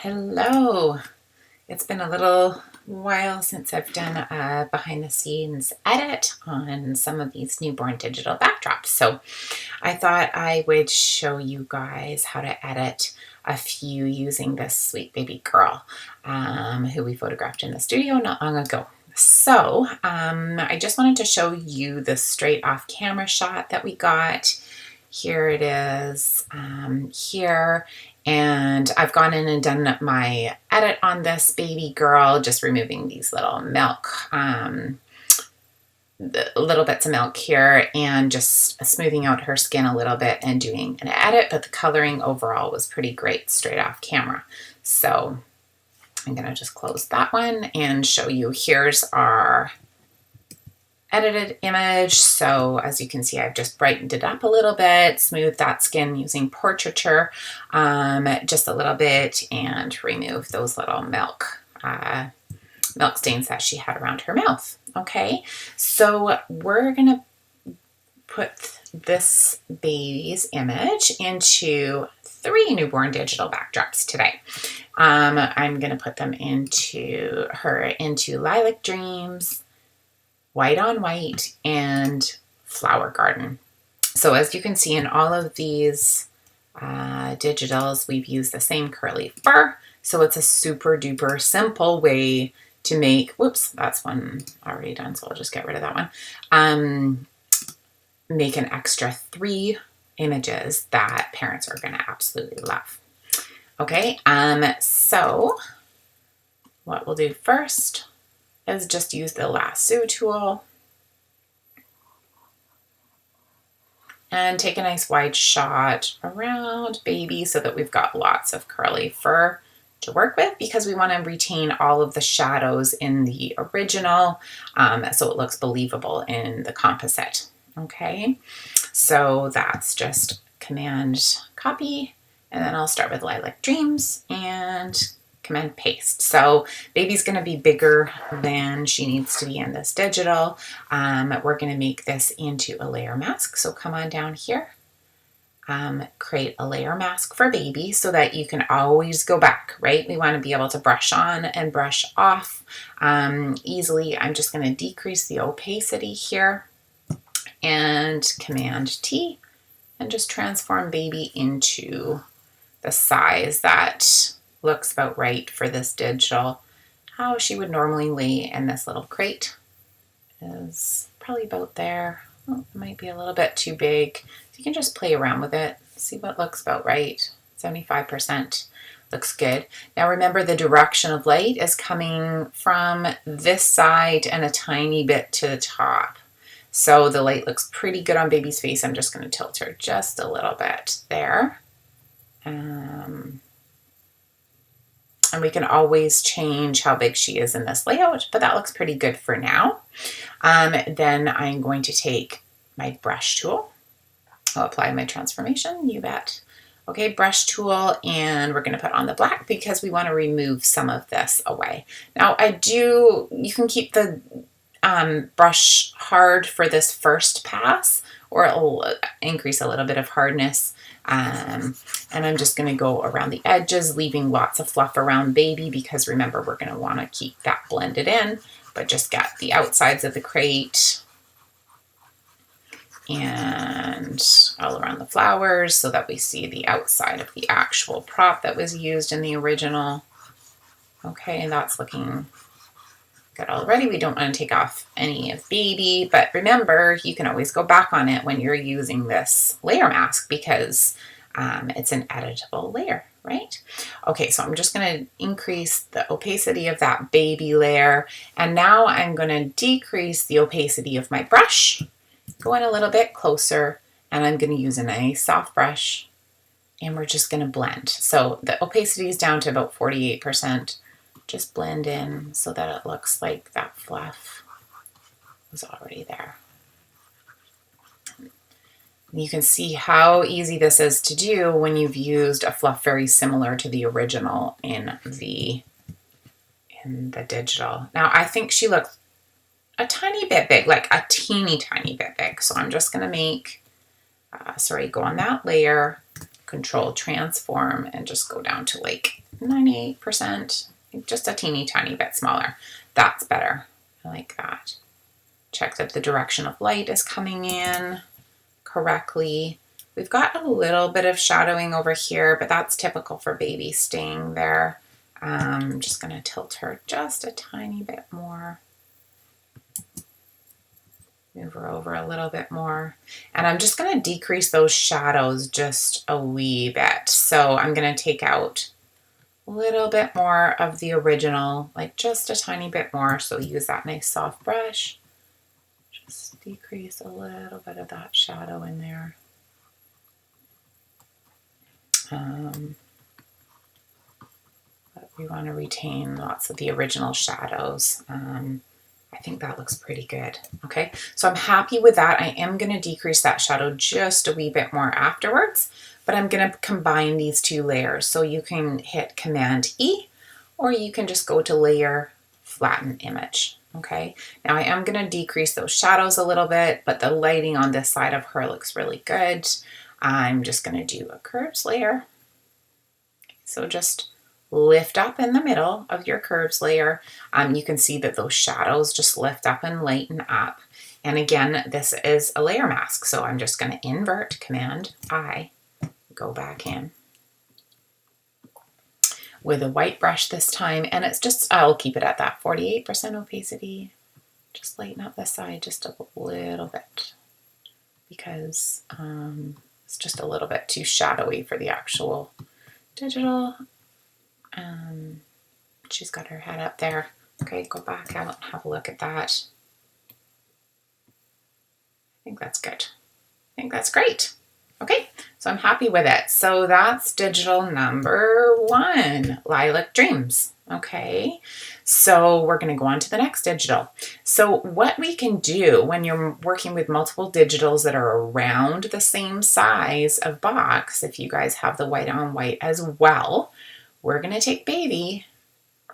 Hello. It's been a little while since I've done a behind the scenes edit on some of these newborn digital backdrops. So I thought I would show you guys how to edit a few using this sweet baby girl who we photographed in the studio not long ago. So I just wanted to show you the straight off camera shot that we got. Here it is here. And I've gone in and done my edit on this baby girl, just removing these little milk, little bits of milk here, and just smoothing out her skin a little bit and doing an edit. But the coloring overall was pretty great straight off camera. So I'm going to just close that one and show you. Here's our edited image. So as you can see, I've just brightened it up a little bit, smoothed that skin using portraiture just a little bit, and removed those little milk stains that she had around her mouth. Okay, so we're gonna put this baby's image into 3 newborn digital backdrops today. I'm gonna put them into Lilac Dreams, White on White, and Flower Garden. So as you can see in all of these digitals, we've used the same curly fur. So it's a super duper simple way to make, whoops, that's one already done, so I'll just get rid of that one. Make an extra 3 images that parents are gonna absolutely love. Okay, so what we'll do first is just use the lasso tool and take a nice wide shot around baby so that we've got lots of curly fur to work with, because we want to retain all of the shadows in the original so it looks believable in the composite. Okay, so that's just Command copy, and then I'll start with Lilac Dreams and Command paste. So baby's going to be bigger than she needs to be in this digital. We're going to make this into a layer mask. So come on down here, create a layer mask for baby so that you can always go back, right? We want to be able to brush on and brush off easily. I'm just going to decrease the opacity here and Command T and just transform baby into the size that looks about right for this digital. How she would normally lay in this little crate is probably about there. Oh, it might be a little bit too big. So you can just play around with it, see what looks about right. 75% looks good. Now remember, the direction of light is coming from this side and a tiny bit to the top. So the light looks pretty good on baby's face. I'm just going to tilt her just a little bit there. And we can always change how big she is in this layout, but that looks pretty good for now. Then I'm going to take my brush tool. I'll apply my transformation, you bet. Okay, brush tool, and we're going to put on the black because we want to remove some of this away. Now you can keep the brush hard for this first pass, or it'll increase a little bit of hardness. And I'm just going to go around the edges, leaving lots of fluff around baby, because remember, we're going to want to keep that blended in, but just get the outsides of the crate and all around the flowers so that we see the outside of the actual prop that was used in the original. Okay, and that's looking good already. We don't want to take off any of baby, but remember, you can always go back on it when you're using this layer mask, because it's an editable layer, right? Okay, so I'm just going to increase the opacity of that baby layer, and now I'm going to decrease the opacity of my brush, go in a little bit closer, and I'm going to use a nice soft brush, and we're just going to blend. So the opacity is down to about 48%. Just blend in so that it looks like that fluff was already there. You can see how easy this is to do when you've used a fluff very similar to the original in the digital. Now I think she looks a tiny bit big, like a teeny tiny bit big. So I'm just going to make, go on that layer, Control Transform, and just go down to like 98%, just a teeny tiny bit smaller. That's better. I like that. Check that the direction of light is coming in correctly. We've got a little bit of shadowing over here, but that's typical for baby staying there. I'm just going to tilt her just a tiny bit more. Move her over a little bit more. And I'm just going to decrease those shadows just a wee bit. So I'm going to take out a little bit more of the original, like just a tiny bit more. So use that nice soft brush. Just decrease a little bit of that shadow in there. But we want to retain lots of the original shadows. I think that looks pretty good. Okay, so I'm happy with that. I am going to decrease that shadow just a wee bit more afterwards, but I'm going to combine these two layers. So you can hit Command E, or you can just go to Layer, Flatten Image. Okay, now I am going to decrease those shadows a little bit, but the lighting on this side of her looks really good. I'm just going to do a curves layer. So just lift up in the middle of your curves layer. You can see that those shadows just lift up and lighten up. And again, this is a layer mask. So I'm just going to invert, Command I, go back in with a white brush this time. And it's just, I'll keep it at that 48% opacity. Just lighten up this side just a little bit because it's just a little bit too shadowy for the actual digital. She's got her head up there. Okay, go back out and have a look at that. I think that's good. I think that's great. Okay, so I'm happy with it. So that's digital number 1, Lilac Dreams. Okay, so we're going to go on to the next digital. So what we can do when you're working with multiple digitals that are around the same size of box, if you guys have the white on white as well, we're going to take baby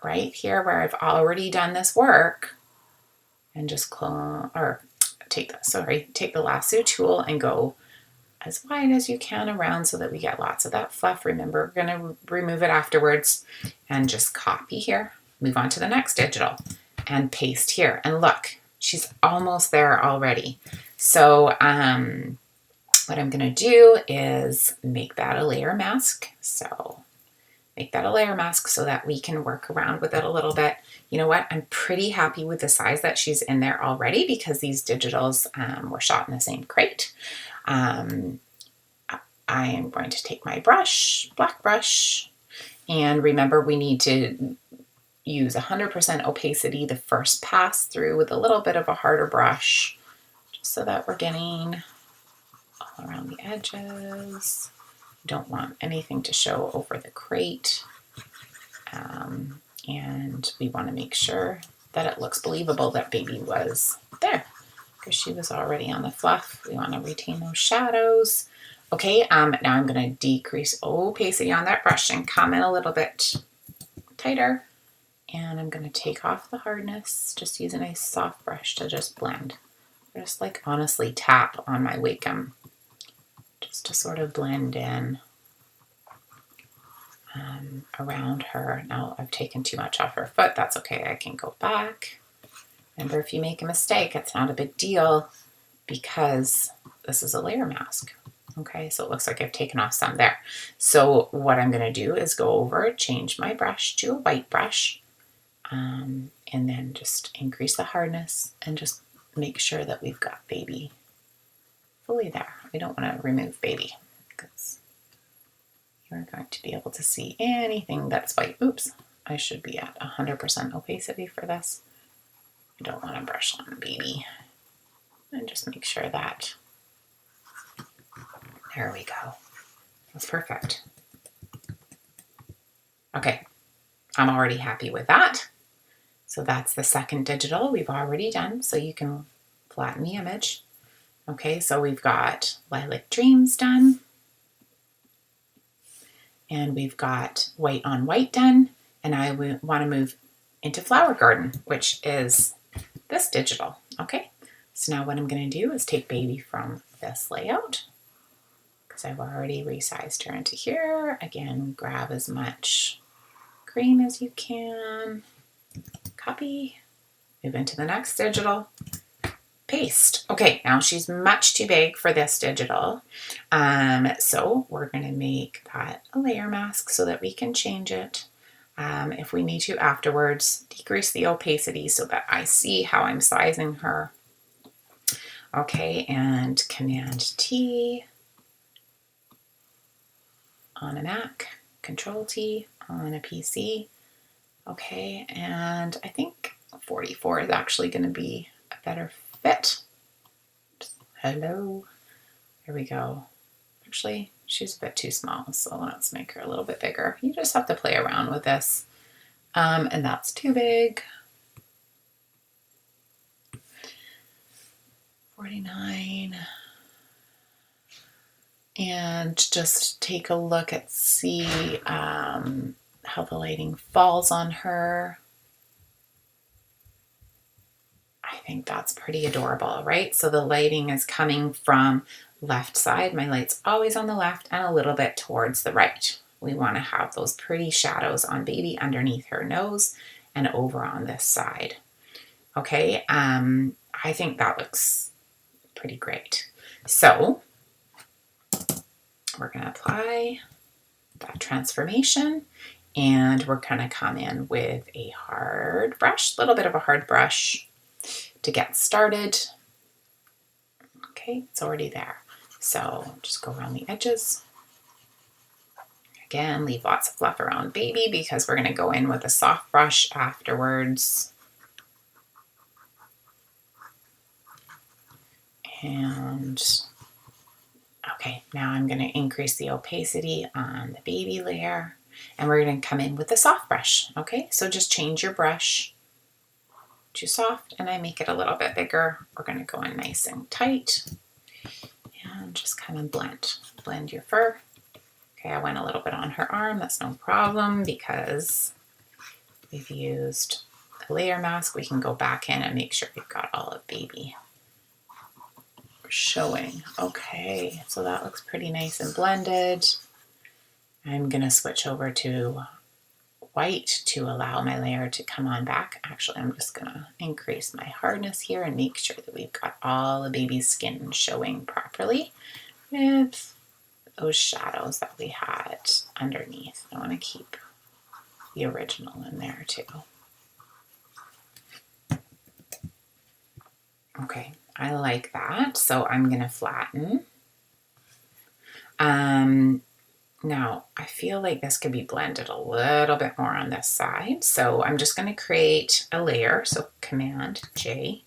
right here where I've already done this work and just take the lasso tool and go as wide as you can around so that we get lots of that fluff. Remember, we're going to remove it afterwards and just copy here, move on to the next digital and paste here. And look, she's almost there already. So what I'm going to do is make that a layer mask. So make that a layer mask so that we can work around with it a little bit. You know what? I'm pretty happy with the size that she's in there already because these digitals were shot in the same crate. I am going to take my brush, black brush, and remember we need to use 100% opacity the first pass through with a little bit of a harder brush, just so that we're getting all around the edges. Don't want anything to show over the crate. And we want to make sure that it looks believable that baby was there because she was already on the fluff. We want to retain those shadows. Okay, now I'm going to decrease opacity on that brush and come in a little bit tighter. And I'm going to take off the hardness, just use a nice soft brush to just blend. Just like honestly tap on my Wacom just to sort of blend in around her. Now I've taken too much off her foot. That's okay. I can go back. Remember, if you make a mistake, it's not a big deal because this is a layer mask. Okay, so it looks like I've taken off some there. So what I'm going to do is go over, change my brush to a white brush, and then just increase the hardness and just make sure that we've got baby fully there. We don't want to remove baby because you're going to be able to see anything that's white. Oops, I should be at 100% opacity for this. I don't want to brush on baby. And just make sure that, there we go. That's perfect. Okay, I'm already happy with that. So that's the second digital we've already done. So you can flatten the image. Okay, so we've got Lilac Dreams done. And we've got white on white done. And I want to move into Flower Garden, which is this digital. Okay, so now what I'm going to do is take baby from this layout because I've already resized her into here. Again, grab as much cream as you can. Copy. Move into the next digital. Paste. Okay, now she's much too big for this digital. So we're going to make that a layer mask so that we can change it. If we need to afterwards, decrease the opacity so that I see how I'm sizing her. Okay, and Command T on a Mac, Control T on a PC. Okay, and I think 44 is actually going to be a better fit. Hello. There we go. Actually, she's a bit too small, so let's make her a little bit bigger. You just have to play around with this. And that's too big. 49. And just take a look at see how the lighting falls on her. I think that's pretty adorable, right? So the lighting is coming from left side. My light's always on the left and a little bit towards the right. We want to have those pretty shadows on baby underneath her nose and over on this side. Okay, I think that looks pretty great. So we're going to apply that transformation, and we're going to come in with a hard brush, a little bit of a hard brush to get started. Okay, it's already there. So just go around the edges. Again, leave lots of fluff around baby because we're going to go in with a soft brush afterwards. And okay, now I'm going to increase the opacity on the baby layer, and we're going to come in with a soft brush. Okay, so just change your brush to soft, and I make it a little bit bigger. We're going to go in nice and tight and just kind of blend your fur. Okay, I went a little bit on her arm. That's no problem because we've used a layer mask. We can go back in and make sure we've got all of baby showing. Okay, so that looks pretty nice and blended. I'm going to switch over to white to allow my layer to come on back. Actually, I'm just going to increase my hardness here and make sure that we've got all the baby's skin showing properly with those shadows that we had underneath. I want to keep the original in there too. Okay, I like that. So I'm going to flatten. Now, I feel like this could be blended a little bit more on this side. So I'm just going to create a layer. So Command J.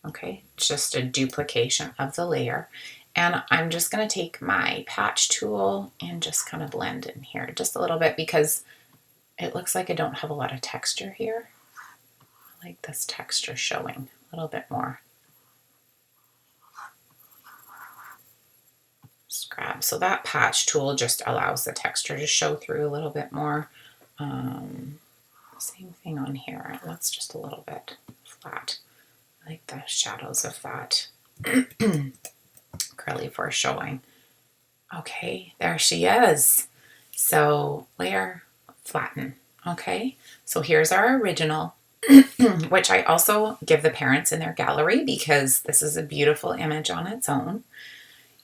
Okay, just a duplication of the layer. And I'm just going to take my patch tool and just kind of blend in here just a little bit because it looks like I don't have a lot of texture here. I like this texture showing a little bit more. Just grab. So that patch tool just allows the texture to show through a little bit more. Same thing on here. That's just a little bit flat. I like the shadows of that curly fur showing. Okay, there she is. So layer, flatten. Okay, so here's our original, which I also give the parents in their gallery because this is a beautiful image on its own.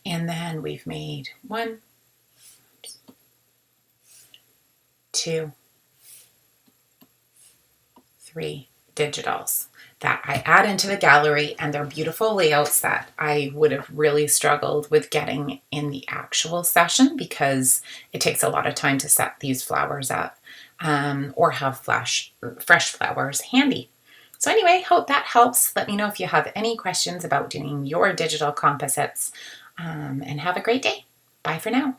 And then we've made 1, 2, 3 digitals that I add into the gallery, and they're beautiful layouts that I would have really struggled with getting in the actual session because it takes a lot of time to set these flowers up or have fresh flowers handy. So anyway, hope that helps. Let me know if you have any questions about doing your digital composites, and have a great day. Bye for now.